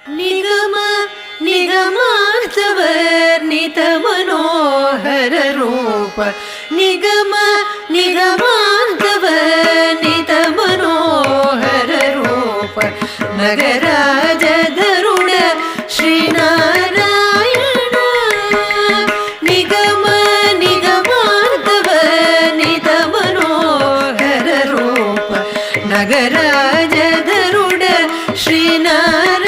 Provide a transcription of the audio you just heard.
ನಿಗಮ ನಿಗಮಾರ್ಥವರ್ಣಿತ ಮನೋಹರ ರೂಪ ನಿಗಮ ನಿಗಮಾರ್ಥವರ್ಣಿತ ಮನೋಹರ ರೂಪ ನಗರಾಜಧರುಣ ಶ್ರೀನಾರಾಯಣ ನಿಗಮ ನಿಗಮಾರ್ಥವರ್ಣಿತ ಮನೋಹರ ರೂಪ ನಗರಾಜಧರುಣ ಶ್ರೀನಾರಾಯಣ